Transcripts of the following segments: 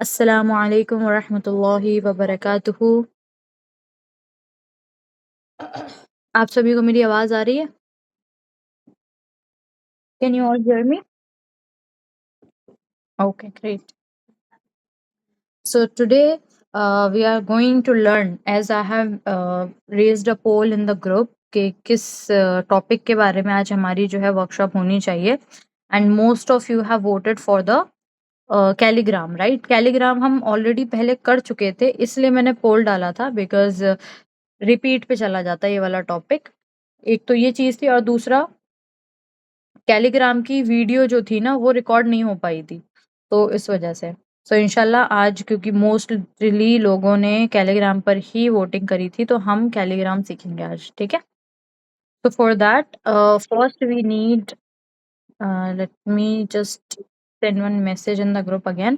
अस्सलामु अलैकुम वरहमतुल्लाहि वबरकातुहू। आप सभी को मेरी आवाज़ आ रही है? Can you all hear me? Okay, great. So today we are going to learn, as I have raised a poll in the group कि किस टॉपिक के बारे में आज हमारी जो है वर्कशॉप होनी चाहिए, and most of you have voted for the calligram, right? Calligram हम ऑलरेडी पहले कर चुके थे, इसलिए मैंने पोल डाला था, बिकॉज रिपीट पे चला जाता है ये वाला टॉपिक। एक तो ये चीज़ थी, और दूसरा कैलीग्राम की वीडियो जो थी ना वो रिकॉर्ड नहीं हो पाई थी, तो इस वजह से। सो इंशाल्लाह आज, क्योंकि मोस्टली लोगों ने कैलीग्राम पर ही वोटिंग करी थी, तो हम कैलीग्राम सीखेंगे आज, ठीक है? तो for that first we need, let me just send one message in the group again.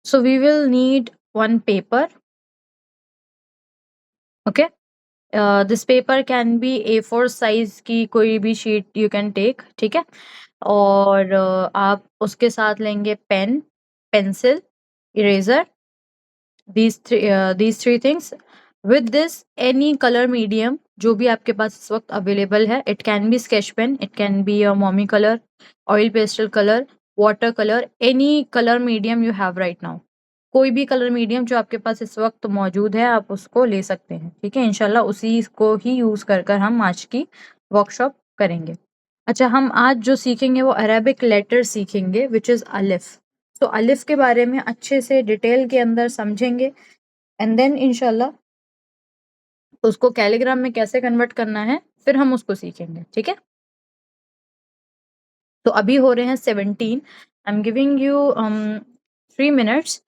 So we will need one paper, okay? This paper can be A4 size की कोई भी शीट you can take, ठीक है? और आप उसके साथ लेंगे pen, pencil, eraser, these three things. With this, any color medium जो भी आपके पास इस वक्त अवेलेबल है, it can be sketch pen, it can be a mommy color, oil pastel color, water color, any color medium you have right now. कोई भी colour medium जो आपके पास इस वक्त मौजूद है, आप उसको ले सकते हैं, ठीक है? इंशाल्लाह उसी को ही यूज कर कर हम आज की वर्कशॉप करेंगे। अच्छा, हम आज जो सीखेंगे वो अरेबिक लेटर सीखेंगे, विच इज़ अलिफ। तो अलिफ के बारे में अच्छे से डिटेल के अंदर समझेंगे, एंड देन इंशाल्लाह उसको कैलीग्राम में कैसे कन्वर्ट करना है फिर हम उसको सीखेंगे, ठीक है? तो अभी हो रहे हैं 17। I am giving you 3 minutes.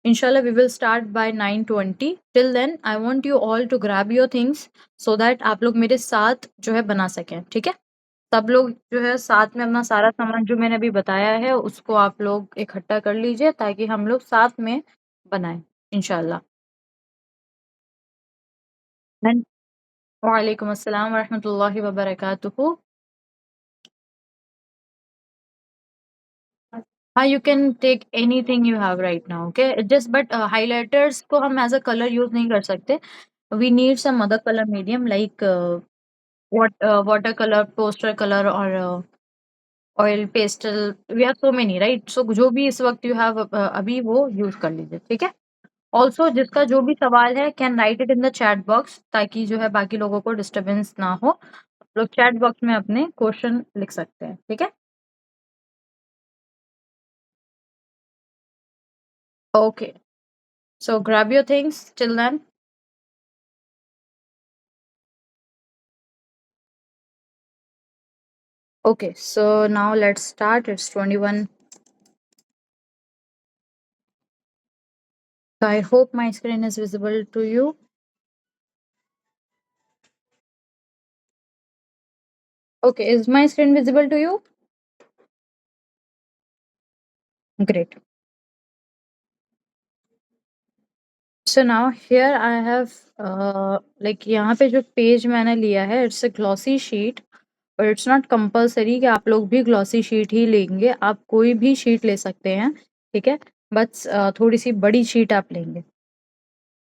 Inshallah we will start by 9:20. Till then I want you all to grab your things so that आप लोग मेरे साथ जो है बना सकें, ठीक है? सब लोग जो है साथ में अपना सारा सामान जो मैंने अभी बताया है उसको आप लोग इकट्ठा कर लीजिए, ताकि हम लोग साथ में बनाएं इंशाल्लाह। वालेकुम अस्सलाम वरहमतुल्लाहि वबरकातुहू। हाँ, you can take anything you have right now, okay? Just but highlighters को हम एज अ कलर यूज नहीं कर सकते। We need some other colour medium like water colour, poster colour, और oil pastel. We have so many, right? So जो भी इस वक्त यू हैव अभी वो यूज कर लीजिए, ठीक है? ऑल्सो जिसका जो भी सवाल है can write it in the chat box, ताकि जो है बाकी लोगों को डिस्टरबेंस ना हो। लोग चैट बॉक्स में अपने क्वेश्चन लिख सकते हैं, ठीक है? Okay, so grab your things till then. Okay, so now let's start. It's 21. So I hope my screen is visible to you. Okay, is my screen visible to you? Great. So now here I have like यहाँ पे जो page मैंने लिया है, it's a glossy sheet, और it's not compulsory कि आप लोग भी glossy sheet ही लेंगे, आप कोई भी sheet ले सकते हैं, ठीक है? बस थोड़ी सी बड़ी sheet आप लेंगे।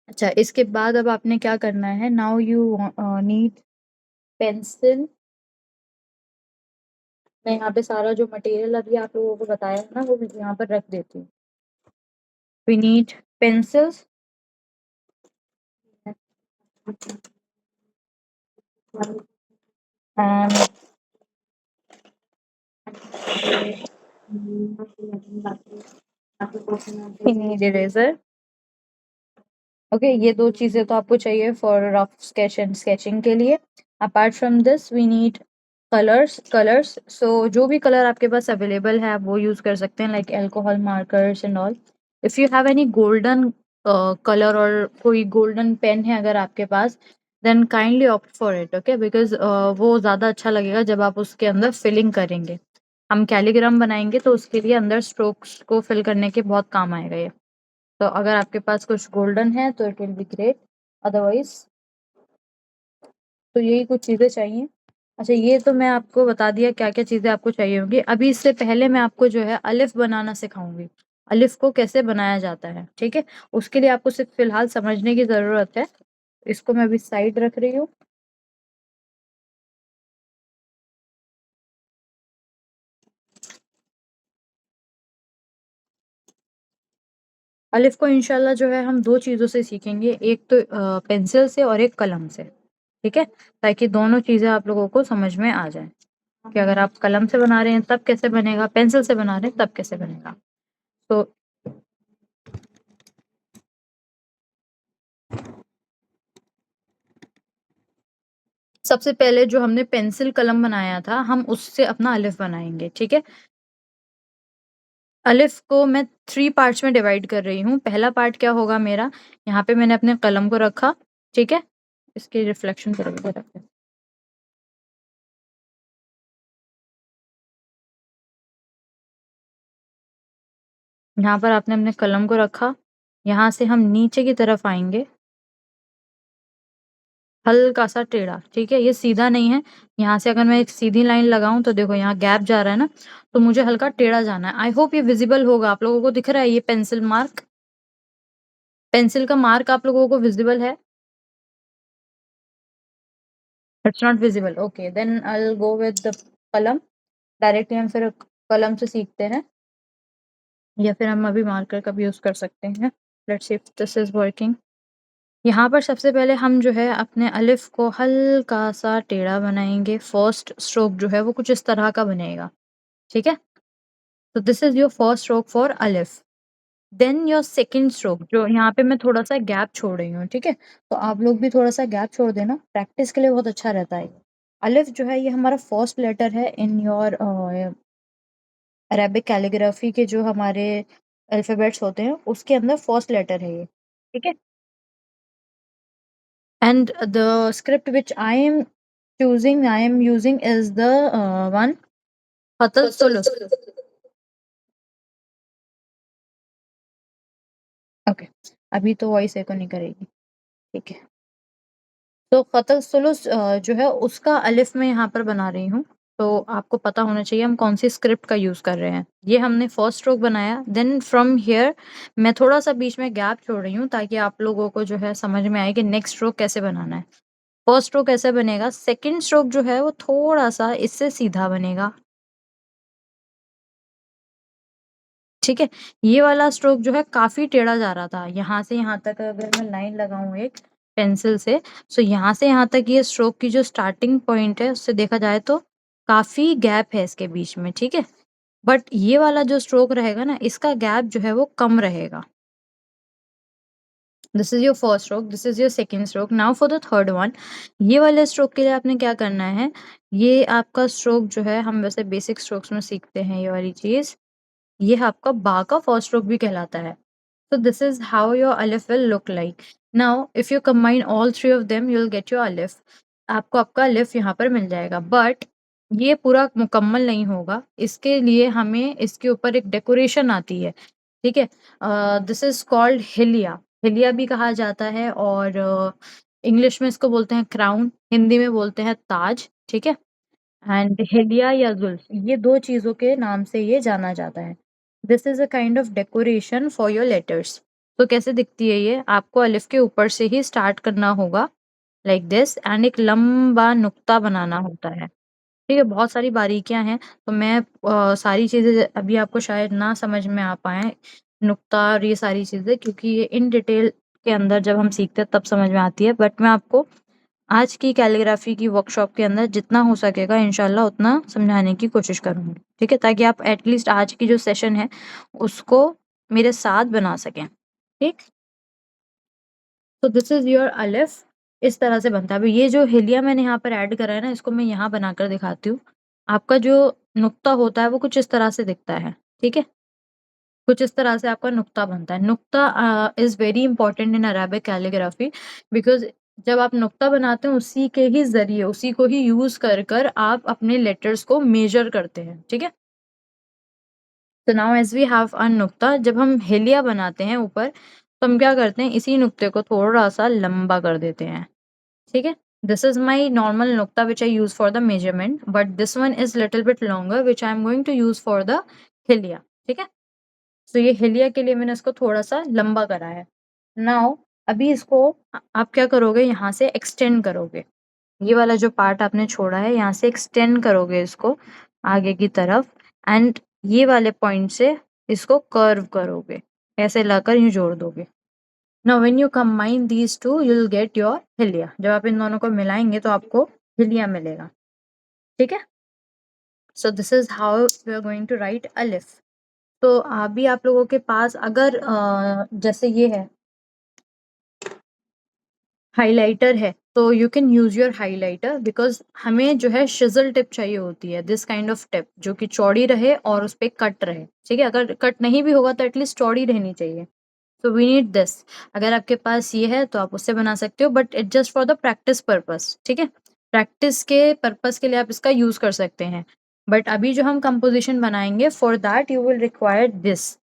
अच्छा, इसके बाद अब आपने क्या करना है? Now you need pencil. मैं यहाँ पे सारा जो मटेरियल अभी आप लोगों को बताया है ना, वो यहाँ पर रख देती हूँ। We need pencils and we need eraser. Okay, ये दो चीजें तो आपको चाहिए for rough sketch and sketching के लिए। Apart from this we need colours so जो भी कलर आपके पास अवेलेबल है आप वो यूज कर सकते हैं, like alcohol markers and all. If you have any golden colour और कोई गोल्डन पेन है अगर आपके पास, then kindly opt for it, okay, because वो ज़्यादा अच्छा लगेगा जब आप उसके अंदर फिलिंग करेंगे। हम कैलीग्राम बनाएंगे तो उसके लिए अंदर स्ट्रोक्स को फिल करने के बहुत काम आएगा ये। तो अगर आपके पास कुछ गोल्डन है तो it will be great, otherwise तो यही कुछ चीज़ें चाहिए। अच्छा, ये तो मैं आपको बता दिया क्या-क्या चीज़ें आपको चाहिए होंगी। अभी इससे पहले मैं आपको जो है अलिफ बनाना सिखाऊँगी। अलिफ को कैसे बनाया जाता है, ठीक है? उसके लिए आपको सिर्फ़ फ़िलहाल समझने की ज़रूरत है। इसको मैं अभी साइड रख रही हूँ। अलिफ को इंशाल्लाह जो है हम 2 चीज़ों से सीखेंगे, एक तो पेंसिल से और एक कलम से, ठीक है? ताकि दोनों चीज़ें आप लोगों को समझ में आ जाएँ, कि अगर आप कलम से बना रहे हैं तब कैसे बनेगा, पेंसिल से बना रहे हैं तब कैसे बनेगा। तो सबसे पहले जो हमने पेंसिल कलम बनाया था, हम उससे अपना अलिफ बनाएँगे, ठीक है? अलिफ को मैं 3 पार्ट्स में डिवाइड कर रही हूँ। पहला पार्ट क्या होगा मेरा, यहाँ पे मैंने अपने कलम को रखा, ठीक है? इसकी रिफ्लेक्शन ज़रा इधर रखते हैं। यहाँ पर आपने अपने कलम को रखा, यहाँ से हम नीचे की तरफ आएँगे, हल्का-सा टेढ़ा, ठीक है? ये सीधा नहीं है, यहाँ से अगर मैं एक सीधी लाइन लगाऊँ तो देखो यहाँ गैप जा रहा है ना, तो मुझे हल्का टेढ़ा जाना है। आई होप ये विज़िबल होगा, आप लोगों को दिख रहा है ये पेंसिल मार्क? पेंसिल का मार्क आप लोगों को विज़िबल है? It's not visible, okay, then I will go with the कलम। डायरेक्टली हम फिर कलम से सीखते हैं, या फिर हम अभी मार्कर का भी यूज़ कर सकते हैं। Let's see if this is working. यहाँ पर सबसे पहले हम जो है अपने अलिफ को हल्का-सा टेढ़ा बनाएँगे। फर्स्ट स्ट्रोक जो है वो कुछ इस तरह का बनेगा, ठीक है? तो this is your first stroke for अलिफ। देन योर सेकंड स्ट्रोक, जो यहाँ पे मैं थोड़ा-सा गैप छोड़ रही हूँ, ठीक है? तो आप लोग भी थोड़ा-सा गैप छोड़ देना, प्रैक्टिस के लिए बहुत अच्छा रहता है। अलिफ जो है ये हमारा फर्स्ट लेटर है इन योर अरेबिक कैलीग्राफी के जो हमारे अल्फ़ाबेट्स होते हैं, उसके अंदर फर्स्ट लेटर है ये, ठीक है? And the script which I am using is the one Fatal Sulus. Okay, अभी तो वॉइस एको नहीं करेगी, ठीक है। तो फ़तल सुलुस जो है उसका अलिफ मैं यहाँ पर बना रही हूँ, तो आपको पता होना चाहिए हम कौन-सी स्क्रिप्ट का यूज़ कर रहे हैं। ये हमने फर्स्ट स्ट्रोक बनाया, देन फ्रॉम हियर मैं थोड़ा-सा बीच में गैप छोड़ रही हूँ ताकि आप लोगों को जो है समझ में आए कि नेक्स्ट स्ट्रोक कैसे बनाना है। फर्स्ट स्ट्रोक ऐसे बनेगा, सेकंड स्ट्रोक जो है वो थोड़ा-सा इससे सीधा बनेगा। ठीक है? ये वाला स्ट्रोक जो है काफ़ी टेढ़ा जा रहा था। यहाँ से यहाँ तक अगर मैं लाइन लगाऊँ एक पेंसिल से, सो यहाँ से यहाँ तक ये स्ट्रोक की जो स्टार्टिंग पॉइंट है उससे देखा जाए तो काफ़ी गैप है इसके बीच में, ठीक है? बट ये वाला जो स्ट्रोक रहेगा ना, इसका गैप जो है वो कम रहेगा। This is your first stroke, this is your second stroke, now for the third one. ये वाले स्ट्रोक के लिए आपने क्या करना है, ये आपका स्ट्रोक जो है हम वैसे बेसिक स्ट्रोक्स में सीखते हैं ये वाली चीज़, ये आपका बा का फर्स्ट स्ट्रोक भी कहलाता है। So this is how your alif will look like. Now, if you combine all three of them, you'll get your alif. आपको आपका अलिफ यहाँ पर मिल जाएगा, बट ये पूरा मुकम्मल नहीं होगा। इसके लिए हमें इसके ऊपर एक डेकोरेशन आती है, ठीक है? दिस इज़ कॉल्ड हिलिया। हिलिया भी कहा जाता है और इंग्लिश में इसको बोलते हैं क्राउन, हिंदी में बोलते हैं ताज, ठीक है? एंड हिलिया या ज़ुल्फ़, ये 2 चीज़ों के नाम से ये जाना जाता है। This is a kind of decoration for your letters. तो कैसे दिखती है ये? आपको अलिफ के ऊपर से ही स्टार्ट करना होगा लाइक दिस एंड एक लंबा नुक्ता बनाना होता है। ठीक है? बहुत सारी बारीकियाँ हैं, तो मैं सारी चीज़ें अभी आपको शायद ना समझ में आ पाएँ, नुक्ता और ये सारी चीज़ें, क्योंकि ये इन डिटेल के अंदर जब हम सीखते हैं तब समझ में आती है। बट मैं आपको आज की कैलीग्राफ़ी की वर्कशॉप के अंदर जितना हो सकेगा इंशाल्लाह उतना समझाने की कोशिश करूँगी, ठीक है? ताकि आप एट लीस्ट आज की जो सेशन है, उसको मेरे साथ बना सकें, ठीक? So this is your alif. इस तरह से बनता है। अभी ये जो हिलिया मैंने यहाँ पर ऐड करा है ना, इसको मैं यहाँ बनाकर दिखाती हूँ। आपका जो नुक्ता होता है वो कुछ इस तरह से दिखता है, ठीक है? कुछ इस तरह से आपका नुक्ता बनता है। नुक्ता is very important in Arabic calligraphy because जब आप नुक्ता बनाते हैं उसी के ही ज़रिए, उसी को ही यूज़ कर आप अपने लेटर्स को मेज़र करते हैं, ठीक है? तो now as we have a नुक्ता, जब हम हेलिया बनाते हैं ऊपर, तो हम क्या करते हैं, इसी नुक्ते को थोड़ा-सा लंबा कर देते हैं, ठीक है? दिस इज़ माय नॉर्मल नुक्ता which I use for the measurement, but this one is little bit longer which I am going to use for the हेलिया, ठीक है? तो ये हेलिया के लिए मैंने इसको थोड़ा-सा लंबा करा है। नाउ अभी इसको आप क्या करोगे, यहाँ से एक्सटेंड करोगे। ये वाला जो पार्ट आपने छोड़ा है, यहाँ से एक्सटेंड करोगे इसको आगे की तरफ एंड ये वाले पॉइंट से इसको कर्व करोगे। ऐसे लाकर यूँ जोड़ दोगे। Now when you combine these 2 you will get your हिलिया। जब आप इन दोनों को मिलाएँगे तो आपको हिलिया मिलेगा। ठीक है? So this is how we are going to write अलिफ। तो अभी आप लोगों के पास अगर जैसे ये है, हाइलाइटर है, तो you can use your highlighter because हमें जो है शिज़ल टिप चाहिए होती है, दिस काइंड ऑफ टिप जो कि चौड़ी रहे और उसपे कट रहे, ठीक है? अगर कट नहीं भी होगा तो एटलीस्ट चौड़ी रहनी चाहिए। So we need this. अगर आपके पास ये है तो आप उससे बना सकते हो but it's just for the practice purpose, ठीक है? प्रैक्टिस के पर्पस के लिए आप इसका यूज़ कर सकते हैं। बट अभी जो हम कंपोज़िशन बनाएँगे for that you will require this.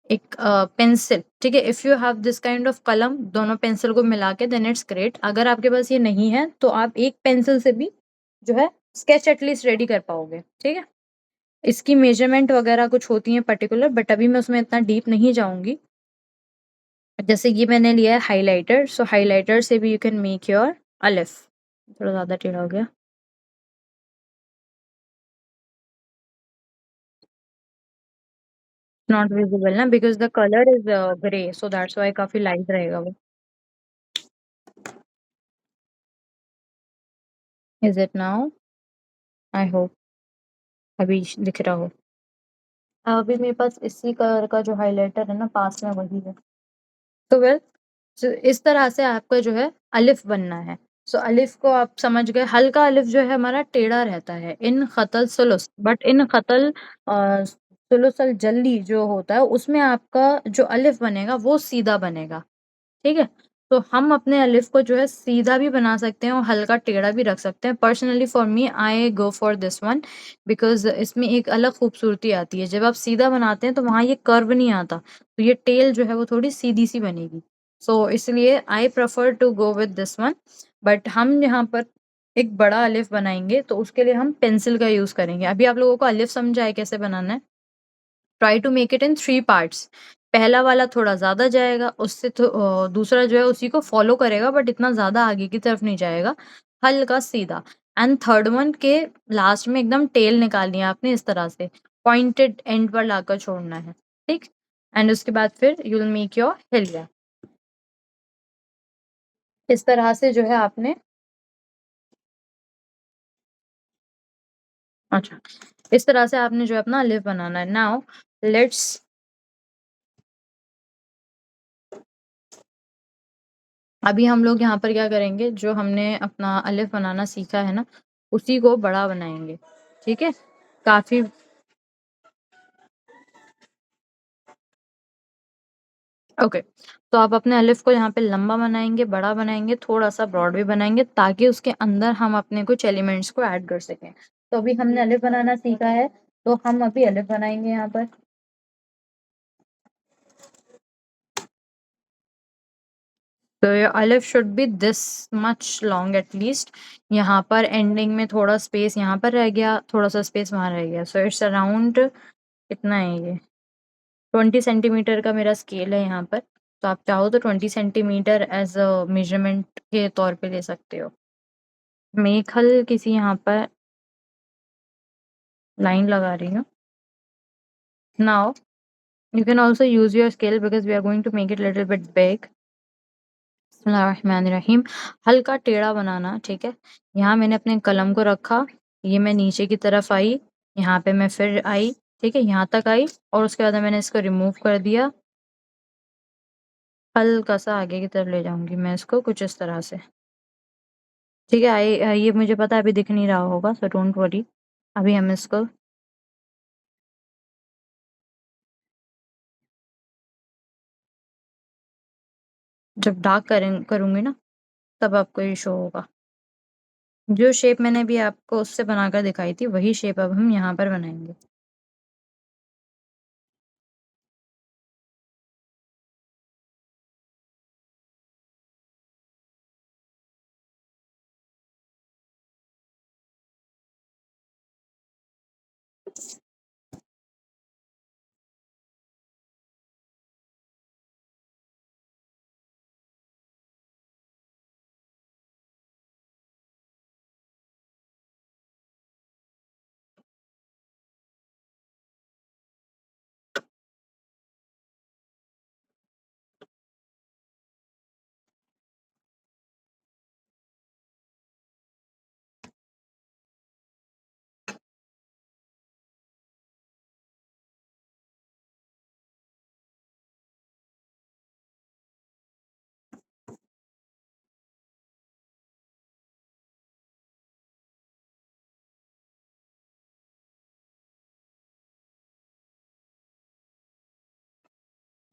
एक पेंसिल, ठीक है? If you have this kind of कलम, दोनों पेंसिल को मिला के देन इट्स ग्रेट। अगर आपके पास ये नहीं है तो आप एक पेंसिल से भी जो है स्केच एटलीस्ट रेडी कर पाओगे, ठीक है? इसकी मेजरमेंट वगैरह कुछ होती हैं पर्टिकुलर बट अभी मैं उसमें इतना डीप नहीं जाऊँगी। जैसे ये मैंने लिया है हाइलाइटर, सो हाइलाइटर से भी यू कैन मेक योर अलिफ। थोड़ा ज़्यादा टेढ़ा हो गया। नॉट विजिबल ना because the colour is grey so that's why काफ़ी लाइट रहेगा वो। Is it now? I hope अभी दिख रहा हो। अभी मेरे पास इसी कलर का जो हाइलाइटर है ना पास में वही है। तो वेल सो इस तरह से आपका जो है अलिफ बनना है। सो अलिफ को आप समझ गए, हल्का अलिफ जो है हमारा टेढ़ा रहता है इन ख़तल सुलुस, बट इन ख़तल सुलुसल जल्दी जो होता है उसमें आपका जो अलिफ बनेगा वो सीधा बनेगा। ठीक है? तो हम अपने अलिफ को जो है सीधा भी बना सकते हैं और हल्का टेढ़ा भी रख सकते हैं। Personally for me I go for this one because इसमें एक अलग खूबसूरती आती है। जब आप सीधा बनाते हैं तो वहाँ ये कर्व नहीं आता, तो ये टेल जो है वो थोड़ी सीधी-सी बनेगी। सो इसलिए I prefer to go with this one. But हम यहाँ पर एक बड़ा अलिफ बनाएँगे तो उसके लिए हम पेंसिल का यूज़ करेंगे। अभी आप लोगों को अलिफ समझ आया कैसे बनाना है? Try to make it in 3 parts. पहला वाला थोड़ा ज़्यादा जाएगा, उससे दूसरा जो है उसी को फ़ॉलो करेगा बट इतना ज़्यादा आगे की तरफ नहीं जाएगा, हल्का सीधा। एंड थर्ड वन के लास्ट में एकदम टेल निकालनी है आपने इस तरह से, पॉइंटेड एंड पर लाकर छोड़ना है, ठीक? एंड उसके बाद फिर यू विल मेक योर हिलिया। इस तरह से जो है आपने अच्छा, इस तरह से आपने जो है अपना लिव बनाना है। नाउ लेट्स अभी हम लोग यहाँ पर क्या करेंगे, जो हमने अपना अलिफ बनाना सीखा है ना, उसी को बड़ा बनाएँगे, ठीक है? काफ़ी ओके, तो आप अपने अलिफ को यहाँ पे लंबा बनाएँगे, बड़ा बनाएँगे, थोड़ा-सा ब्रॉड भी बनाएँगे ताकि उसके अंदर हम अपने कुछ एलिमेंट्स को ऐड कर सकें। तो अभी हमने अलिफ बनाना सीखा है, तो हम अभी अलिफ बनाएँगे यहाँ पर। तो योर अलिफ should be this much long at least. यहाँ पर एंडिंग में थोड़ा स्पेस यहाँ पर रह गया, थोड़ा-सा स्पेस वहाँ रह गया। सो इट्स अराउंड कितना है ये? 20 सेंटीमीटर का मेरा स्केल है यहाँ पर, तो आप चाहो तो 20 सेंटीमीटर एज़ अ मेज़रमेंट के तौर पे ले सकते हो। मैं एक हल्की-सी यहाँ पर लाइन लगा रही हूँ। Now you can also use your scale because we are going to make it little bit big. बिस्मिल्लाहिर्रहमानिर्रहीम। हल्का टेढ़ा बनाना, ठीक है? यहाँ मैंने अपने कलम को रखा, ये मैं नीचे की तरफ आई, यहाँ पे मैं फिर आई, ठीक है? यहाँ तक आई और उसके बाद मैंने इसको रिमूव कर दिया। हल्का-सा आगे की तरफ ले जाऊँगी मैं इसको कुछ इस तरह से। ठीक है, ये मुझे पता है अभी दिख नहीं रहा होगा, सो डोंट वरी। अभी हम इसको जब डार्क करूँगी ना, तब आपको ये शो होगा। जो शेप मैंने अभी आपको उससे बनाकर दिखाई थी, वही शेप अब हम यहाँ पर बनाएँगे।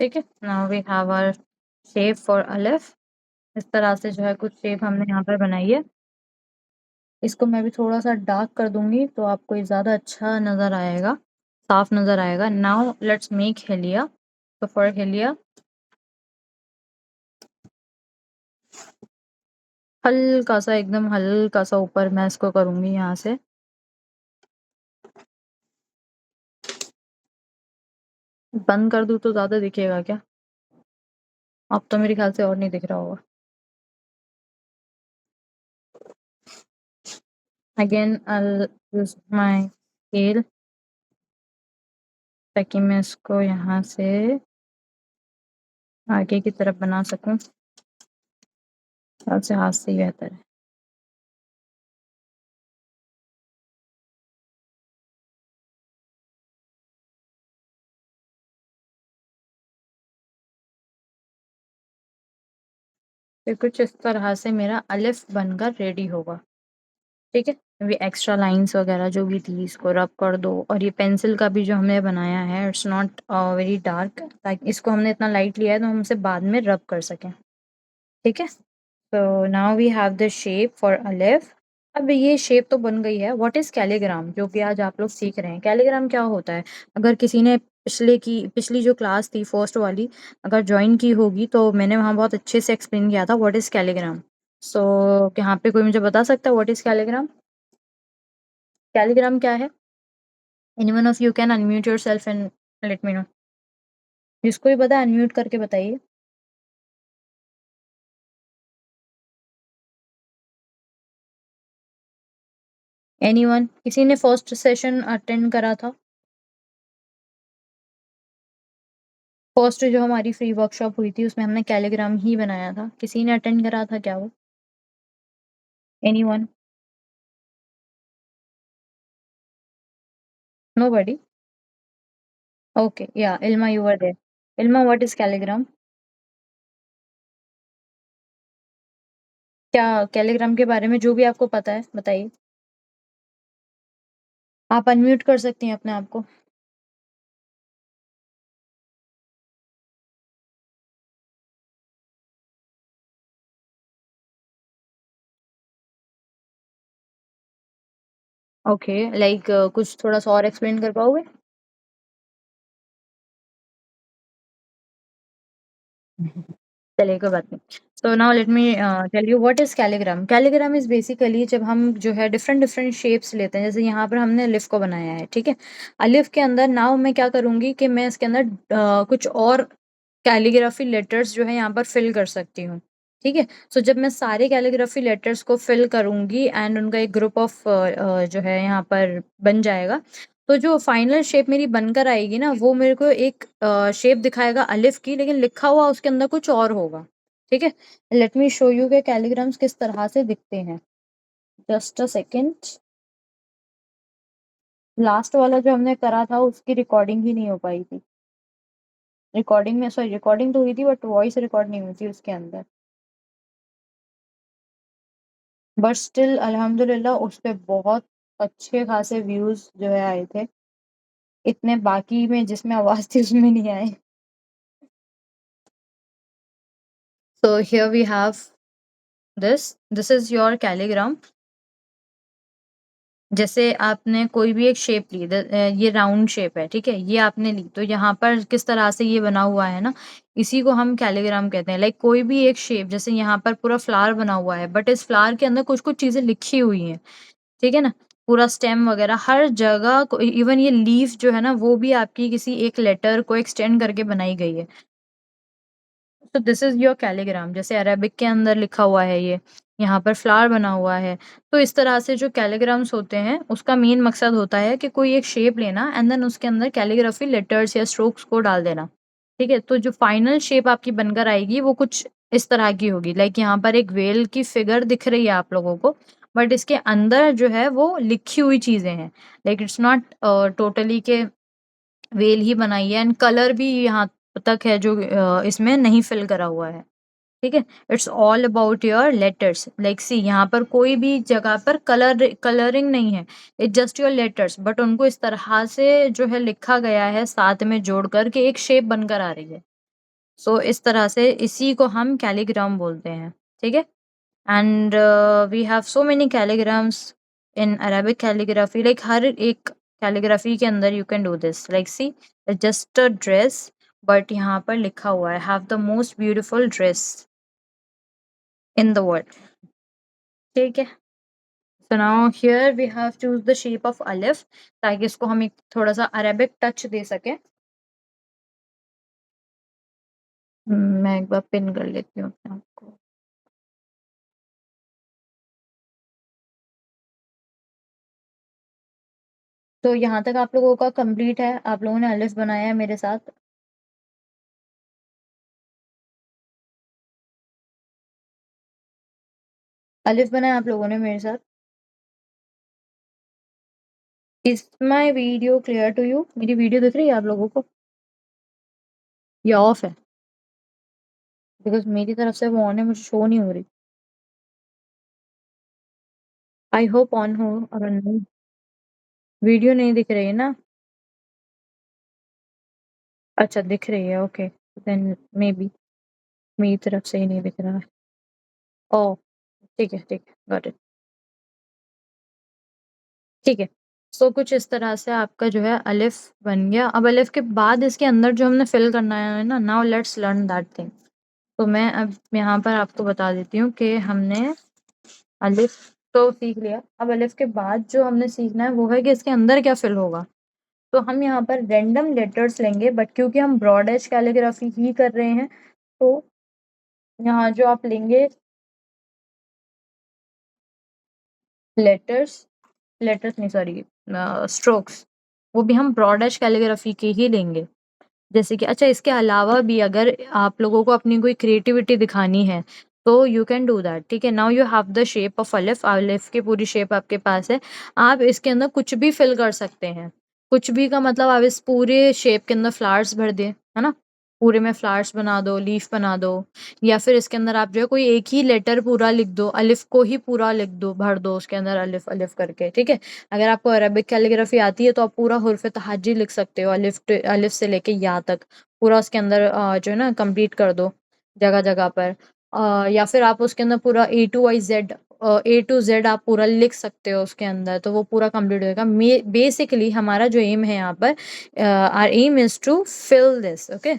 ठीक है, now we have our shape for अलिफ। इस तरह से जो है कुछ शेप हमने यहाँ पर बनाई है। इसको मैं भी थोड़ा-सा डार्क कर दूँगी, तो आपको ये ज़्यादा अच्छा नज़र आएगा, साफ नज़र आएगा। Now let's make Hailea. तो फॉर हेलिया हल्का-सा, एकदम हल्का-सा ऊपर मैं इसको करूँगी यहाँ से। बंद कर दूँ तो ज़्यादा दिखेगा क्या? अब तो मेरे ख़्याल से और नहीं दिख रहा होगा। Again I will use my scale, ताकि मैं इसको यहाँ से आगे की तरफ बना सकूँ। ख़्याल से हाथ से ही बेहतर है। फिर कुछ इस तरह से मेरा अलिफ बनकर रेडी होगा। ठीक है? अभी एक्स्ट्रा लाइन्स वग़ैरह जो भी थी, इसको रब कर दो। और ये पेंसिल का भी जो हमने बनाया है, इट्स नॉट वेरी डार्क, ताकि इसको हमने इतना लाइट लिया है तो हम इसे बाद में रब कर सकें। ठीक है? So now we have the shape for अलिफ। अब ये शेप तो बन गई है, व्हाट इज़ कैलीग्राम, जो कि आज आप लोग सीख रहे हैं। कैलीग्राम क्या होता है? अगर किसी ने पिछली जो क्लास थी फर्स्ट वाली, अगर जॉइन की होगी, तो मैंने वहाँ बहुत अच्छे से एक्सप्लेन किया था व्हाट इज़ कैलीग्राम। सो यहाँ पे कोई मुझे बता सकता है व्हाट इज़ कैलीग्राम? कैलीग्राम क्या है? Anyone of you can unmute yourself and let me know. जिसको भी पता है अनम्यूट करके बताइए। एनीवन? किसी ने फर्स्ट सेशन अटेंड करा था? फर्स्ट जो हमारी फ्री वर्कशॉप हुई थी, उसमें हमने कैलीग्राम ही बनाया था। किसी ने अटेंड करा था क्या वो? एनीवन? नोबडी? ओके, या Ilma, you were there. Ilma, what is calligram? क्या कैलीग्राम के बारे में जो भी आपको पता है, बताइए। आप अनम्यूट कर सकती हैं अपने आप को। ओके, लाइक कुछ थोड़ा-सा और एक्सप्लेन कर पाओगे? चलिए, कोई बात नहीं। So now let me tell you what is calligram. Calligram is basically जब हम जो है डिफरेंट डिफरेंट शेप्स लेते हैं, जैसे यहाँ पर हमने अलिफ को बनाया है, ठीक है? अलिफ के अंदर नाउ मैं क्या करूँगी कि मैं इसके अंदर कुछ और कैलीग्राफी लेटर्स जो है यहाँ पर फिल कर सकती हूँ, ठीक है? सो जब मैं सारे कैलीग्राफी लेटर्स को फिल करूँगी एंड उनका एक ग्रुप ऑफ जो है यहाँ पर बन जाएगा, तो जो फाइनल शेप मेरी बनकर आएगी ना, वो मेरे को एक शेप दिखाएगा अलिफ की, लेकिन लिखा हुआ उसके अंदर कुछ और होगा, ठीक है? लेट मी शो यू के कैलीग्राम्स किस तरह से दिखते हैं। Just a second. लास्ट वाला जो हमने करा था उसकी रिकॉर्डिंग ही नहीं हो पाई थी। रिकॉर्डिंग तो हुई थी, बट वॉइस रिकॉर्ड नहीं हुई थी उसके अंदर। बट स्टिल अल्हम्दुलिल्लाह उस पे बहुत अच्छे खासे व्यूज जो है आए थे, इतने बाकी में जिसमें आवाज थी उसमें नहीं आए। So here we have this is your calligram. जैसे आपने कोई भी एक शेप ली, ये राउंड शेप है, ठीक है, ये आपने ली, तो यहाँ पर किस तरह से ये बना हुआ है ना, इसी को हम कैलीग्राम कहते हैं। लाइक कोई भी एक शेप, जैसे यहाँ पर पूरा फ्लावर बना हुआ है, बट इस फ्लावर के अंदर कुछ कुछ चीजें लिखी हुई हैं, ठीक है ना, पूरा स्टेम वगैरह हर जगह, इवन ये लीफ जो है ना वो भी आपकी किसी एक लेटर को एक्सटेंड करके बनाई गई है। तो दिस इज योर कैलीग्राम। जैसे अरेबिक के अंदर लिखा हुआ है ये, यहाँ पर फ्लावर बना हुआ है। तो इस तरह से जो कैलीग्राम्स होते हैं उसका मेन मकसद होता है कि कोई एक शेप लेना एंड देन उसके अंदर कैलीग्राफी लेटर्स या स्ट्रोक्स को डाल देना, ठीक है। तो जो फाइनल शेप आपकी बनकर आएगी वो कुछ इस तरह की होगी। लाइक यहाँ पर एक वेल की फिगर दिख रही है आप लोगों को, बट इसके अंदर जो है वो लिखी हुई चीजें हैं। लाइक इट्स नॉट टोटली के वेल ही बनाई है, एंड कलर भी यहाँ तक है जो इसमें नहीं फिल करा हुआ है, ठीक है। It's all about your letters. Like see यहाँ पर कोई भी जगह पर कलरिंग नहीं है, it's just your letters, but उनको इस तरह से जो है लिखा गया है साथ में जोड़कर के एक शेप बनकर आ रही है। सो इस तरह से इसी को हम कैलीग्राम बोलते हैं, ठीक है। And we have so many calligrams in Arabic calligraphy. Like हर एक कैलीग्राफी के अंदर you can do this. Like see just a dress, but यहाँ पर लिखा हुआ है have the most beautiful dress in the world, ठीक है। So now here we have choose the shape of अलिफ, ताकि इसको हम एक थोड़ा सा अरेबिक टच दे सकें। मैं एक बार पिन कर लेती हूँ अपने आप को। तो यहाँ तक आप लोगों का कंप्लीट है, आप लोगों ने अलिफ बनाया है मेरे साथ। अलिफ बनाया आप लोगों ने मेरे साथ। Is my video clear to you? मेरी वीडियो दिख रही है आप लोगों को या ऑफ है? बिकॉज मेरी तरफ से वो ऑन है, मुझे शो नहीं हो रही। आई होप ऑन हो। अगर नहीं, वीडियो नहीं दिख रही है ना? अच्छा दिख रही है, ओके, देन मे बी मेरी तरफ से ही नहीं दिख रहा है। ओ ठीक है, ठीक है, गॉट इट, ठीक है। सो कुछ इस तरह से आपका जो है अलिफ बन गया। अब अलिफ के बाद इसके अंदर जो हमने फिल करना है ना, now let's learn that thing. तो मैं अब यहाँ पर आपको बता देती हूँ कि हमने अलिफ तो सीख लिया। अब अलिफ के बाद जो हमने सीखना है वो है कि इसके अंदर क्या फिल होगा। तो हम यहाँ पर रैंडम लेटर्स लेंगे, बट क्योंकि हम ब्रॉड एज कैलीग्राफी ही कर रहे हैं, तो यहाँ जो आप लेंगे लेटर्स, लेटर्स नहीं सॉरी, स्ट्रोक्स, वो भी हम ब्रॉड एज कैलीग्राफी के ही लेंगे। जैसे कि अच्छा, इसके अलावा भी अगर आप लोगों को अपनी कोई क्रिएटिविटी दिखानी है तो यू कैन डू दैट, ठीक है। Now you have the shape of अलिफ, अलिफ की पूरी शेप आपके पास है। आप इसके अंदर कुछ भी फिल कर सकते हैं। कुछ भी का मतलब आप इस पूरे शेप के अंदर फ्लावर्स भर दे, है ना, पूरे में फ्लावर्स बना दो, लीफ बना दो, या फिर इसके अंदर आप जो है कोई एक ही लेटर पूरा लिख दो, अलिफ को ही पूरा लिख दो, भर दो उसके अंदर अलिफ अलिफ करके, ठीक है। अगर आपको अरबिक कैलीग्राफी आती है तो आप पूरा हुर्फ तहज्जी लिख सकते हो, अलिफ से लेके या तक पूरा उसके अंदर जो है ना कंप्लीट कर दो जगह जगह पर। या फिर आप उसके अंदर पूरा A to Z, A to Z आप पूरा लिख सकते हो उसके अंदर, तो वो पूरा कंप्लीट होगा। बेसिकली हमारा जो एम है यहाँ पर, our aim is to fill this, okay.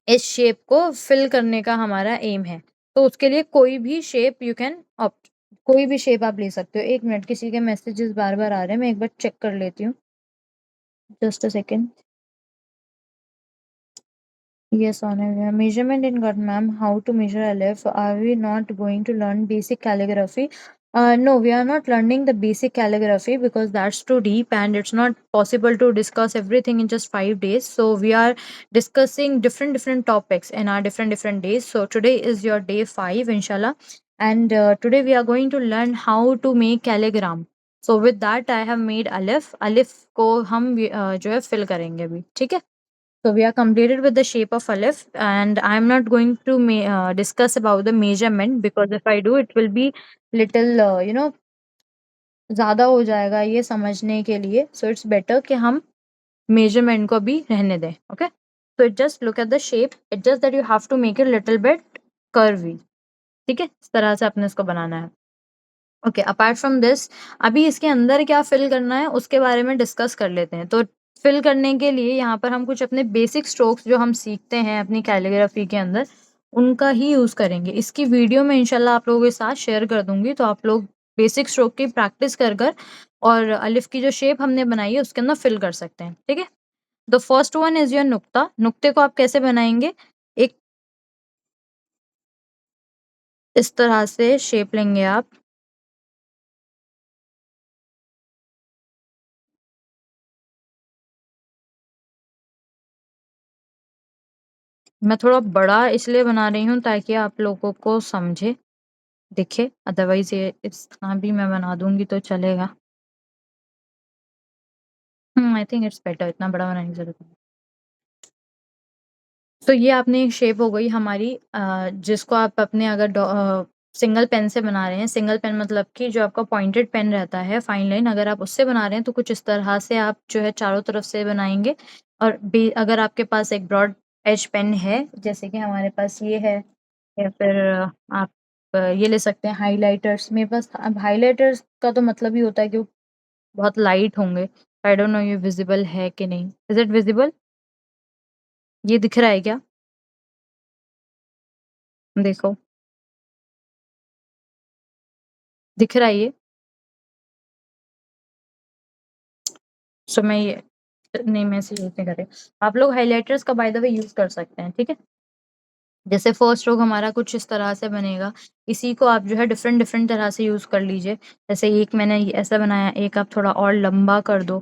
इस शेप को फिल करने का हमारा एम है। तो उसके लिए कोई भी शेप यू कैन ऑप्ट, कोई भी शेप आप ले सकते हो। एक मिनट, किसी के मैसेजेस बार बार आ रहे हैं, मैं एक बार चेक कर लेती हूँ, just a second. Yes, Ananya. Measurement in God, ma'am. How to measure aleph? Are we not going to learn basic calligraphy? No, we are not learning the basic calligraphy because that's too deep and it's not possible to discuss everything in just 5 days. So we are discussing different topics in our different days. So today is your day 5, inshallah, and today we are going to learn how to make calligram. So with that, I have made aleph. Aleph को हम जो है fill करेंगे अभी, ठीक है। So we are completed with the shape of aleph, and I'm not going to discuss about the measurement because if I do, it will be little ज़्यादा हो जाएगा ये समझने के लिए, सो इट्स बेटर कि हम मेजरमेंट को भी रहने दें। Okay, so just look at the shape, it's just that you have to make it little bit curvy। ठीक है, इस तरह से अपने इसको बनाना है। ओके, अपार्ट फ्रॉम दिस, अभी इसके अंदर क्या फिल करना है उसके बारे में डिस्कस कर लेते हैं। तो फिल करने के लिए यहाँ पर हम कुछ अपने बेसिक स्ट्रोक्स जो हम सीखते हैं अपनी कैलीग्राफी के अंदर, उनका ही यूज करेंगे। इसकी वीडियो मैं इंशाल्लाह आप लोगों के साथ शेयर कर दूंगी, तो आप लोग बेसिक स्ट्रोक की प्रैक्टिस कर कर और अलिफ की जो शेप हमने बनाई है उसके अंदर फिल कर सकते हैं। ठीक है, the first one is your नुक्ता। नुक्ते को आप कैसे बनाएंगे, एक इस तरह से शेप लेंगे आप। मैं थोड़ा बड़ा इसलिए बना रही हूँ ताकि आप लोगों को समझे, दिखे, अदरवाइज ये इतना भी मैं बना दूंगी तो चलेगा। आई थिंक इट्स बेटर, इतना बड़ा बनाने की जरूरत नहीं। तो ये आपने एक शेप हो गई हमारी, जिसको आप अपने अगर सिंगल पेन से बना रहे हैं, सिंगल पेन मतलब कि जो आपका पॉइंटेड पेन रहता है फाइन लाइन, अगर आप उससे बना रहे हैं तो कुछ इस तरह से आप जो है चारों तरफ से बनाएंगे। और अगर आपके पास एक ब्रॉड एज पेन है जैसे कि हमारे पास ये है, या फिर आप ये ले सकते हैं हाइलाइटर्स। मेरे पास अब हाइलाइटर्स का तो मतलब ही होता है कि वो बहुत लाइट होंगे। आई डोंट नो ये विजिबल है कि नहीं, इज इट विजिबल? ये दिख रहा है क्या? देखो, दिख रहा है ये? सो मैं ये नहीं, मैं इसे यूज़ नहीं कर रही। आप लोग हाइलाइटर्स का बाय द वे यूज़ कर सकते हैं, ठीक है? जैसे फर्स्ट रोग हमारा कुछ इस तरह से बनेगा, इसी को आप जो है डिफरेंट डिफरेंट तरह से यूज़ कर लीजिए। जैसे एक मैंने ये ऐसा बनाया, एक आप थोड़ा और लंबा कर दो,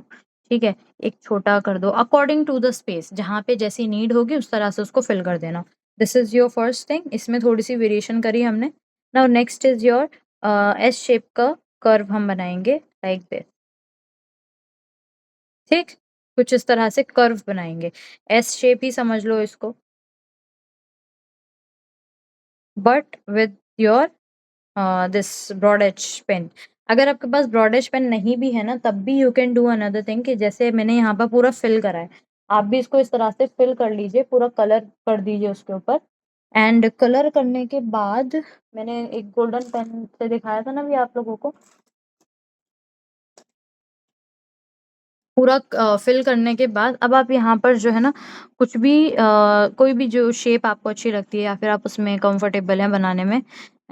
ठीक है? एक छोटा कर दो, अकॉर्डिंग टू द स्पेस, जहाँ पे जैसी नीड होगी उस तरह से उसको फिल कर देना। This is your first thing, इसमें थोड़ी-सी वेरिएशन करी हमने। Now next is your S shape का कर्व हम बनाएँगे लाइक दिस, ठीक? कुछ इस तरह से कर्व बनाएँगे, एस शेप ही समझ लो इसको, but with your this broad edge pen. अगर आपके पास ब्रॉड एज पेन नहीं भी है ना, तब भी you can do another thing कि जैसे मैंने यहाँ पर पूरा फिल करा है, आप भी इसको इस तरह से फिल कर लीजिए, पूरा कलर कर दीजिए उसके ऊपर। एंड कलर करने के बाद मैंने एक गोल्डन पेन से दिखाया था ना भी आप लोगों को, पूरा फिल करने के बाद अब आप यहाँ पर जो है ना कुछ भी कोई भी जो शेप आपको अच्छी लगती है या फिर आप उसमें कंफर्टेबल हैं बनाने में,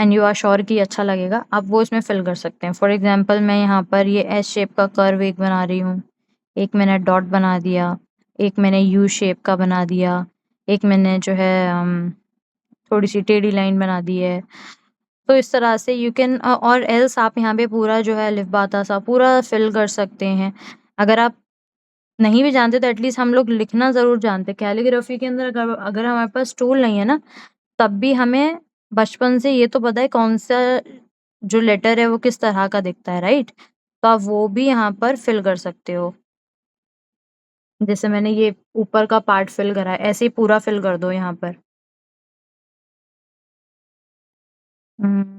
एंड यू आर श्योर कि अच्छा लगेगा, आप वो इसमें फिल कर सकते हैं। फॉर एग्जांपल मैं यहाँ पर ये एस शेप का कर्व एक बना रही हूँ, एक मैंने डॉट बना दिया, एक मैंने यू शेप का बना दिया, एक मैंने जो है थोड़ी सी टेढ़ी लाइन बना दी है। तो इस तरह से यू कैन और एल्स आप यहाँ पे पूरा जो है लिफबाता सा पूरा फिल कर सकते हैं। अगर आप नहीं भी जानते तो एटलीस्ट हम लोग लिखना ज़रूर जानते। कैलीग्राफी के अंदर अगर अगर हमारे पास टूल नहीं है ना, तब भी हमें बचपन से ये तो पता है कौन-सा जो लेटर है वो किस तरह का दिखता है, राइट? तो आप वो भी यहाँ पर फिल कर सकते हो। जैसे मैंने ये ऊपर का पार्ट फिल करा है, ऐसे ही पूरा फिल कर दो यहाँ पर। उम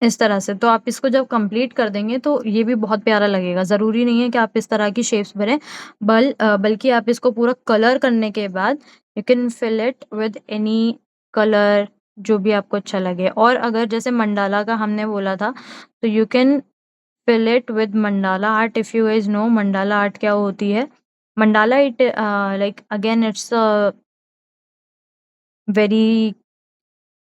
इस तरह से, तो आप इसको जब कंप्लीट कर देंगे तो ये भी बहुत प्यारा लगेगा। ज़रूरी नहीं है कि आप इस तरह की शेप्स भरें, बल्कि आप इसको पूरा कलर करने के बाद you can fill it with any colour जो भी आपको अच्छा लगे। और अगर जैसे मंडाला का हमने बोला था, तो you can fill it with mandala art. If you guys know mandala art क्या होती है। Mandala it like again it's a very,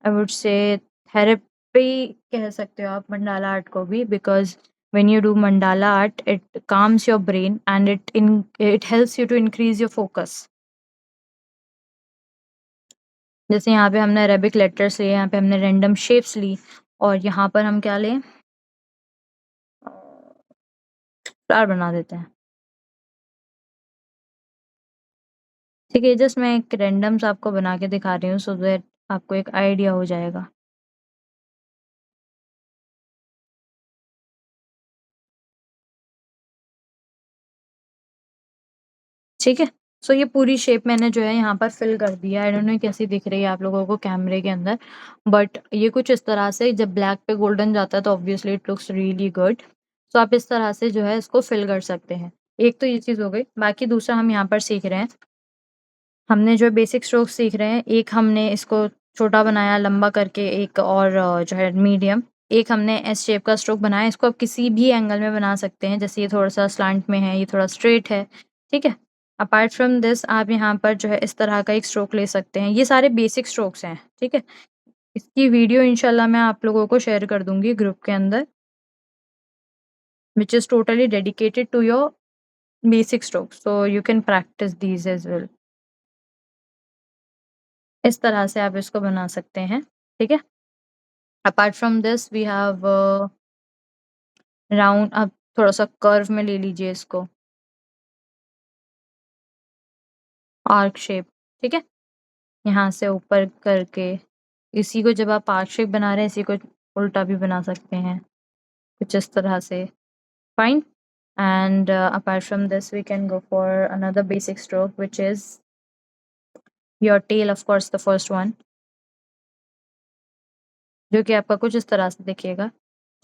I would say therapy कह सकते हो आप मंडाला आर्ट को भी, because when you do mandala art it calms your brain and it helps you to increase your focus. जैसे यहाँ पे हमने अरेबिक लेटर्स लिए, यहाँ पे हमने रैंडम शेप्स ली, और यहाँ पर हम क्या लें, फ्लावर बना देते हैं। ठीक है, जस्ट मैं एक रैंडम सा आपको बना के दिखा रही हूँ सो दैट आपको एक आइडिया हो जाएगा। ठीक है। सो ये पूरी शेप मैंने जो है यहाँ पर फिल कर दिया। आई डोंट नो कैसी दिख रही है आप लोगों को कैमरे के अंदर, बट ये कुछ इस तरह से जब ब्लैक पे गोल्डन जाता है तो obviously it looks really good. So आप इस तरह से जो है इसको फिल कर सकते हैं। एक तो ये चीज़ हो गई, बाकी दूसरा हम यहाँ पर सीख रहे हैं, हमने जो बेसिक स्ट्रोक्स सीख रहे हैं, एक हमने इसको छोटा बनाया लंबा करके, एक और जो है मीडियम, एक हमने एस शेप का स्ट्रोक बनाया। इसको आप किसी भी एंगल में बना सकते हैं, जैसे ये थोड़ा-सा स्लांट में है, ये थोड़ा स्ट्रेट है, ठीक है? अपार्ट फ्रॉम दिस आप यहाँ पर जो है इस तरह का एक स्ट्रोक ले सकते हैं। ये सारे बेसिक स्ट्रोक्स हैं, ठीक है? इसकी वीडियो इंशाल्लाह मैं आप लोगों को शेयर कर दूँगी ग्रुप के अंदर, which is totally dedicated to your basic strokes, so you can practise these as well. इस तरह से आप इसको बना सकते हैं, ठीक है? Apart from this we have round, आप थोड़ा-सा कर्व में ले लीजिए इसको, आर्क शेप, ठीक है? यहाँ से ऊपर करके, इसी को जब आप आर्क शेप बना रहे हैं, इसी को उल्टा भी बना सकते हैं, कुछ इस तरह से, fine? And apart from this, we can go for another basic stroke, which is your tail, of course, the first one, जो कि आपका कुछ इस तरह से दिखेगा,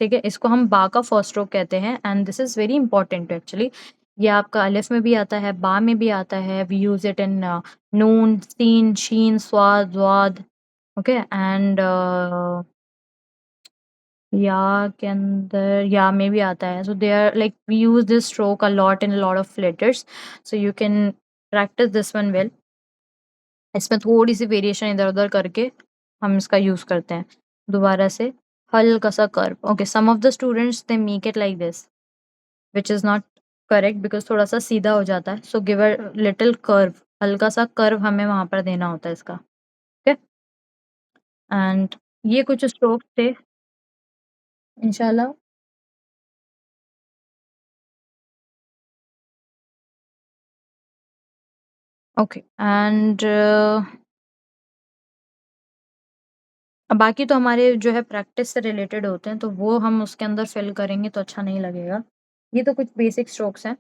ठीक है? इसको हम बा का फर्स्ट स्ट्रोक कहते हैं, and this is very important actually. ये आपका अलिफ में भी आता है, बा में भी आता है। वी यूज़ इट इन नून, सीन, शीन, स्वाद, वाद, ओके? एंड या के अंदर या में भी आता है। So they are like we use this stroke a lot in a lot of letters, so you can practise this one well. इसमें थोड़ी-सी वेरिएशन इधर-उधर करके हम इसका यूज़ करते हैं। दोबारा से हल्का-सा curve, okay, some of the students they make it like this, which is not correct because थोड़ा-सा सीधा हो जाता है। So give a little curve, हल्का-सा कर्व हमें वहाँ पर देना होता है इसका, ठीक है? एंड ये कुछ स्ट्रोक्स थे, इंशाल्लाह। ओके, एंड बाकी तो हमारे जो है प्रैक्टिस से रिलेटेड होते हैं, तो वो हम उसके अंदर फिल करेंगे तो अच्छा नहीं लगेगा। ये तो कुछ बेसिक स्ट्रोक्स हैं।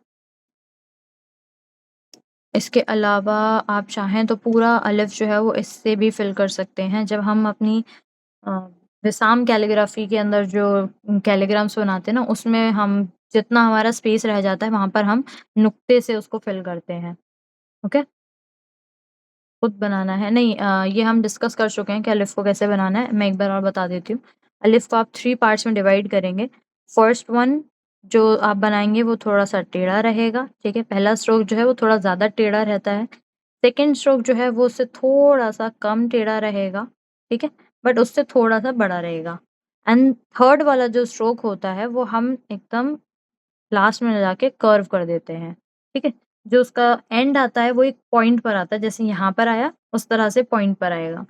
इसके अलावा आप चाहें तो पूरा अलिफ जो है वो इससे भी फिल कर सकते हैं। जब हम अपनी अ, विसाम कैलीग्राफी के अंदर जो कैलीग्राम्स बनाते हैं ना, उसमें हम जितना हमारा स्पेस रह जाता है, वहाँ पर हम नुक्ते से उसको फिल करते हैं। ओके? खुद बनाना है नहीं, ये हम डिस्कस कर चुके हैं कि अलिफ को कैसे बनाना है। मैं एक बार और बता देती हूँ। अलिफ को आप 3 पार्ट्स में डिवाइड करेंगे। फर्स्ट वन जो आप बनाएँगे वो थोड़ा-सा टेढ़ा रहेगा, ठीक है? पहला स्ट्रोक जो है वो थोड़ा ज़्यादा टेढ़ा रहता है। सेकंड स्ट्रोक जो है वो उससे थोड़ा-सा कम टेढ़ा रहेगा, ठीक है? बट उससे थोड़ा-सा बड़ा रहेगा। एंड थर्ड वाला जो स्ट्रोक होता है वो हम एकदम लास्ट में जाके कर्व कर देते हैं, ठीक है? जो उसका एंड आता है वो एक पॉइंट पर आता है, जैसे यहाँ पर आया उस तरह से पॉइंट पर आएगा।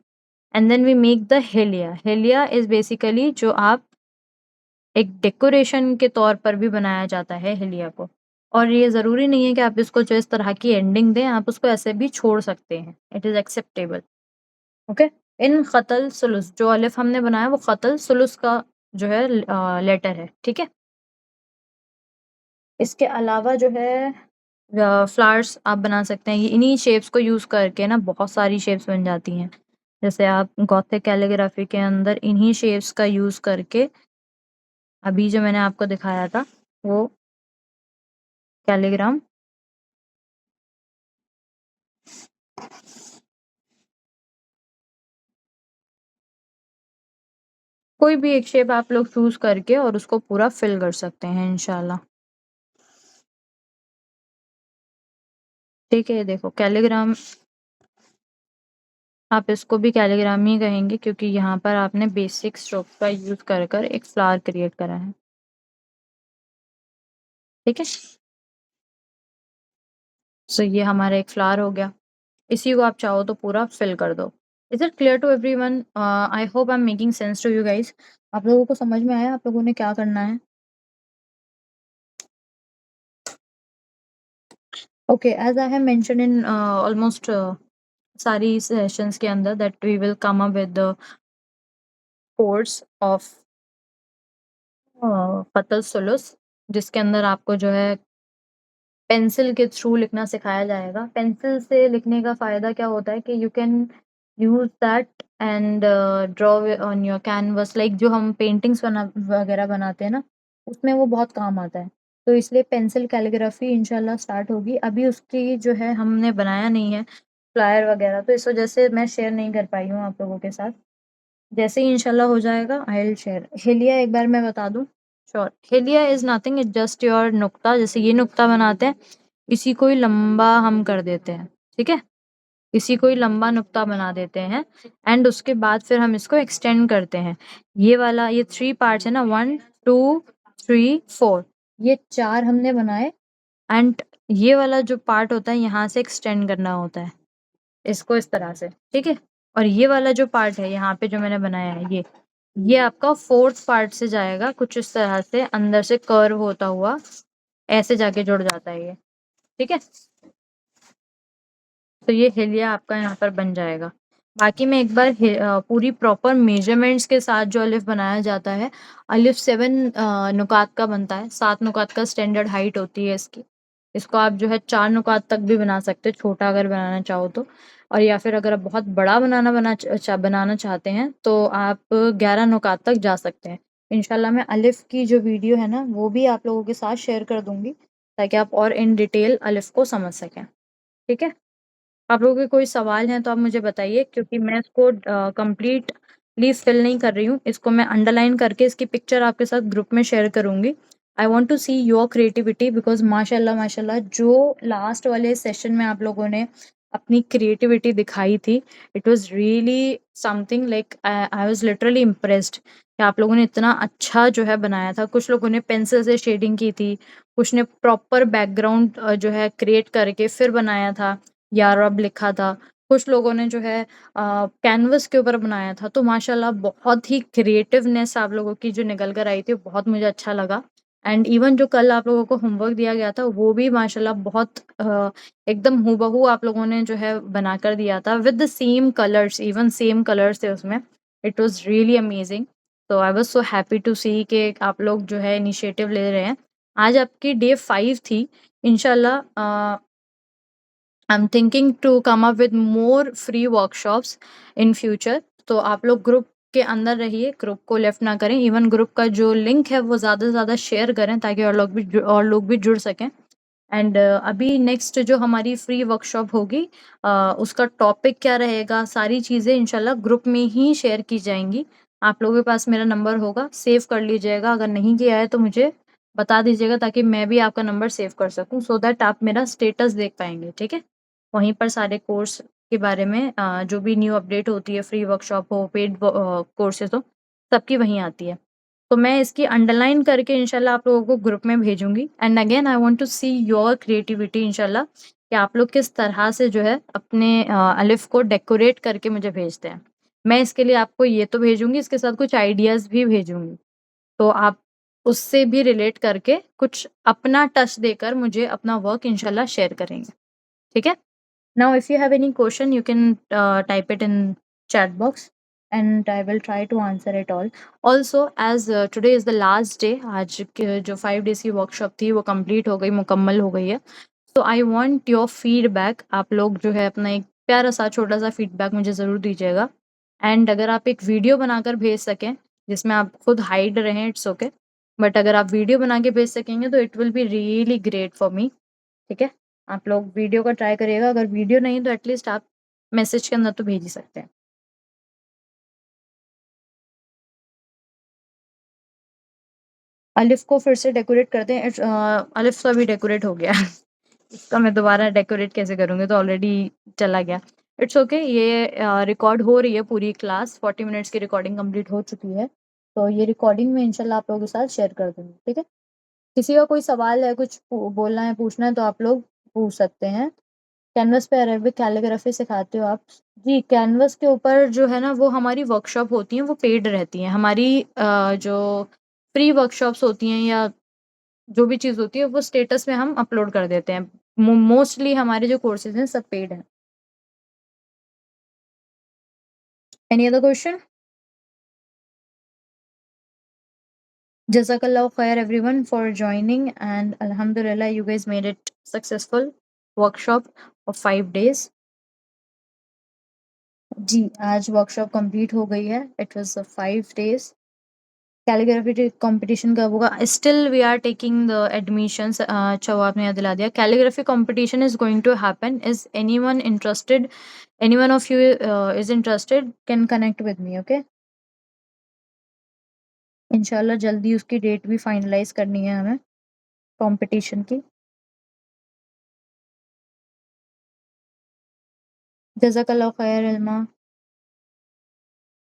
And then we make the हेलिया। हेलिया इज़ बेसिकली जो आप एक डेकोरेशन के तौर पर भी बनाया जाता है हेलिया को। और ये ज़रूरी नहीं है कि आप इसको जो इस तरह की एंडिंग दें, आप उसको ऐसे भी छोड़ सकते हैं। It is acceptable, okay? In ख़तल सुलुस जो अलिफ हमने बनाया वो ख़तल सुलुस का जो है लेटर है, ठीक है? इसके अलावा जो है फ्लावर्स आप बना सकते हैं। ये इन्हीं शेप्स को यूज़ करके ना बहुत सारी शेप्स बन जाती हैं। जैसे आप गॉथिक कैलीग्राफी के अंदर इन्हीं शेप्स का यूज़ करके अभी जो मैंने आपको दिखाया था वो कैलीग्राम कोई भी एक शेप आप लोग चूज़ करके और उसको पूरा फिल कर सकते हैं इंशाल्लाह। ठीक है, ये देखो कैलीग्राम, आप इसको भी कैलीग्राम ही कहेंगे क्योंकि यहाँ पर आपने बेसिक स्ट्रोक का यूज़ कर एक फ्लावर क्रिएट करा है। ठीक है? सो ये हमारा एक फ्लावर हो गया। इसी को आप चाहो तो पूरा फिल कर दो। Is it clear to everyone? I hope I am making sense to you guys. आप लोगों को समझ में आया आप लोगों ने क्या करना है? Okay, as I have mentioned in almost सारी सेशंस के अंदर that we will come up with the course of फ़तल सुलुस, जिसके अंदर आपको जो है पेंसिल के थ्रू लिखना सिखाया जाएगा। पेंसिल से लिखने का फ़ायदा क्या होता है कि you can use that and draw on your canvas, like जो हम पेंटिंग्स वगैरह बनाते हैं ना, उसमें वो बहुत काम आता है। तो इसलिए पेंसिल कैलीग्राफी इंशाल्लाह स्टार्ट होगी। अभी उसकी जो है हमने बनाया नहीं है फ्लायर वगैरह, तो इस वजह से मैं शेयर नहीं कर पाई हूँ आप लोगों के साथ। जैसे ही इंशाल्लाह हो जाएगा आई विल शेयर। हेलिया एक बार मैं बता दूँ? Sure. Hailea is nothing, it's just your नुक्ता। जैसे ये नुक्ता बनाते हैं, इसी को ही लंबा हम कर देते हैं, ठीक है? इसी को ही लंबा नुक्ता बना देते हैं एंड उसके बाद फिर हम इसको एक्सटेंड करते हैं। ये वाला, ये 3 पार्ट्स है ना, 1, 2, 3, 4, ये 4 हमने बनाए एंड ये वाला जो पार्ट होता है यहाँ से एक्सटेंड करना होता है, इसको इस तरह से, ठीक है? और ये वाला जो पार्ट है यहाँ पे जो मैंने बनाया है, ये आपका 4th पार्ट से जाएगा कुछ इस तरह से, अंदर से कर्व होता हुआ ऐसे जाके जुड़ जाता है ये, ठीक है? तो ये हेलिया आपका यहाँ पर बन जाएगा। बाकी मैं एक बार पूरी प्रॉपर मेजरमेंट्स के साथ जो अलिफ बनाया जाता है, अलिफ 7 नुकात का बनता है, 7 नुकात का स्टैंडर्ड हाइट होती है इसकी। इसको आप जो है 4 नुकात तक भी बना सकते हैं, छोटा अगर बनाना चाहो तो। और या फिर अगर आप बहुत बड़ा बनाना चाहते हैं तो आप 11 नुकात तक जा सकते हैं। इंशाल्लाह मैं अलिफ की जो वीडियो है ना, वो भी आप लोगों के साथ शेयर कर दूँगी, ताकि आप और इन डिटेल अलिफ को समझ सकें, ठीक है? आप लोगों के कोई सवाल हैं तो आप मुझे बताइए, क्योंकि मैं इसको कंप्लीटली फिल नहीं कर रही हूँ। इसको मैं अंडरलाइन करके इसकी पिक्चर आपके साथ ग्रुप में शेयर करूँगी। I want to see your creativity, because माशाल्लाह माशाल्लाह जो लास्ट वाले सेशन में आप लोगों ने अपनी क्रिएटिविटी दिखाई थी, it was really something, like I was literally impressed कि आप लोगों ने इतना अच्छा जो है बनाया था। कुछ लोगों ने पेंसिल से शेडिंग की थी, कुछ ने प्रॉपर बैकग्राउंड जो है क्रिएट करके फिर बनाया था, या रब लिखा था। कुछ लोगों ने जो है कैनवस के ऊपर बनाया था। तो माशाल्लाह बहुत ही क्रिएटिवनेस आप लोगों की जो निकल कर आई थी, बहुत मुझे अच्छा लगा। एंड इवन जो कल आप लोगों को होमवर्क दिया गया था, वो भी माशाल्लाह बहुत एकदम हूबहू आप लोगों ने जो है बनाकर दिया था with the same colours, even same colours थे उसमें। It was really amazing. तो I was so happy to see कि आप लोग जो है इनिशिएटिव ले रहे हैं। आज आपकी डे 5 थी। इंशाल्लाह I am thinking to come up with more free workshops in future. तो आप लोग ग्रुप के अंदर रहिए, ग्रुप को लेफ्ट ना करें। इवन ग्रुप का जो लिंक है वो ज़्यादा से ज़्यादा शेयर करें, ताकि और लोग भी जुड़ सकें। एंड अभी नेक्स्ट जो हमारी फ्री वर्कशॉप होगी, उसका टॉपिक क्या रहेगा, सारी चीज़ें इंशाल्लाह ग्रुप में ही शेयर की जाएंगी। आप लोगों के पास मेरा नंबर होगा, सेव कर लीजिएगा। अगर नहीं किया है तो मुझे बता दीजिएगा, ताकि मैं भी आपका नंबर सेव कर सकूं, सो दैट आप मेरा स्टेटस देख पाएंगे, ठीक है? वहीं पर सारे कोर्स के बारे में जो भी न्यू अपडेट होती है, फ्री वर्कशॉप हो, पेड कोर्सेज हो, सबकी वहीं आती है। तो मैं इसकी अंडरलाइन करके इंशाल्लाह आप लोगों को ग्रुप में भेजूँगी। And again I want to see your creativity इंशाल्लाह, कि आप लोग किस तरह से जो है अपने अलिफ को डेकोरेट करके मुझे भेजते हैं। मैं इसके लिए आपको ये तो भेजूँगी, इसके साथ कुछ आइडियाज़ भी भेजूँगी। तो आप उससे भी रिलेट करके कुछ अपना टच देकर मुझे अपना वर्क इंशाल्लाह शेयर करेंगे। ठीक है? Now, if you have any question, you can type it in chat box, and I will try to answer it all. Also, as today is the last day, आज जो 5 days की workshop थी वो complete हो गई, मुकम्मल हो गई है। So I want your feedback. आप लोग जो है अपना एक प्यारा सा छोटा सा फीडबैक मुझे ज़रूर दीजिएगा। एंड अगर आप एक वीडियो बनाकर भेज सकें जिसमें आप खुद हाइड रहें, इट्स ओके, बट अगर आप वीडियो बना के भेज सकेंगे तो it will be really great for me. ठीक है? आप लोग वीडियो का ट्राई करिएगा, अगर वीडियो नहीं तो एटलीस्ट आप मैसेज के अंदर तो भेज ही सकते हैं। अलिफ को फिर से डेकोरेट करते हैं। अलिफ तो अभी डेकोरेट हो गया। इसका मैं दोबारा डेकोरेट कैसे करूँगी, तो ऑलरेडी चला गया। इट्स ओके, ये रिकॉर्ड हो रही है पूरी क्लास, 40 मिनट्स की रिकॉर्डिंग कंप्लीट हो चुकी है। तो ये रिकॉर्डिंग मैं इंशाल्लाह आप लोगों के साथ शेयर कर दूँगी, ठीक है? किसी का कोई सवाल है, कुछ बोलना है, पूछना है तो आप लोग पूछ सकते हैं। कैनवस पे अरेबिक कैलीग्राफी सिखाते हो आप? जी, कैनवस के ऊपर जो है ना, वो हमारी वर्कशॉप होती हैं, वो पेड रहती हैं। हमारी जो फ्री वर्कशॉप्स होती हैं या जो भी चीज़ होती है, वो स्टेटस में हम अपलोड कर देते हैं। मोस्टली हमारे जो कोर्सेज़ हैं सब पेड हैं। Any other question? Jazakallah khair everyone for joining, and Alhamdulillah, you guys made it successful workshop of 5 days. जी, आज वर्कशॉप कंप्लीट हो गई है. It was 5 days. Calligraphy competition कब होगा? Still we are taking the admissions. अच्छा वो आपने याद दिला दिया. Calligraphy competition is going to happen. Is anyone interested? Anyone of you is interested can connect with me. Okay, इंशाल्लाह जल्दी उसकी डेट भी फाइनलाइज करनी है हमें कंपटीशन की. जज़ाकल्लाह खैर Ilma.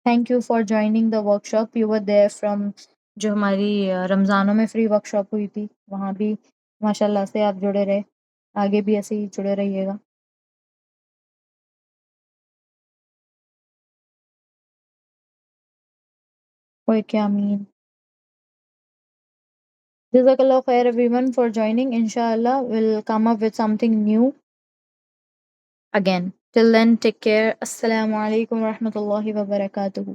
Thank you for joining the workshop. You were there from जो हमारी रमज़ानों में फ्री वर्कशॉप हुई थी, वहाँ भी माशाल्लाह से आप जुड़े रहे. आगे भी ऐसे ही जुड़े रहिएगा. ओए क्या mean. Jazakallah khair everyone for joining. Inshallah, we'll come up with something new again. Till then, take care. Assalamu alaikum wa rahmatullahi wa barakatuhu.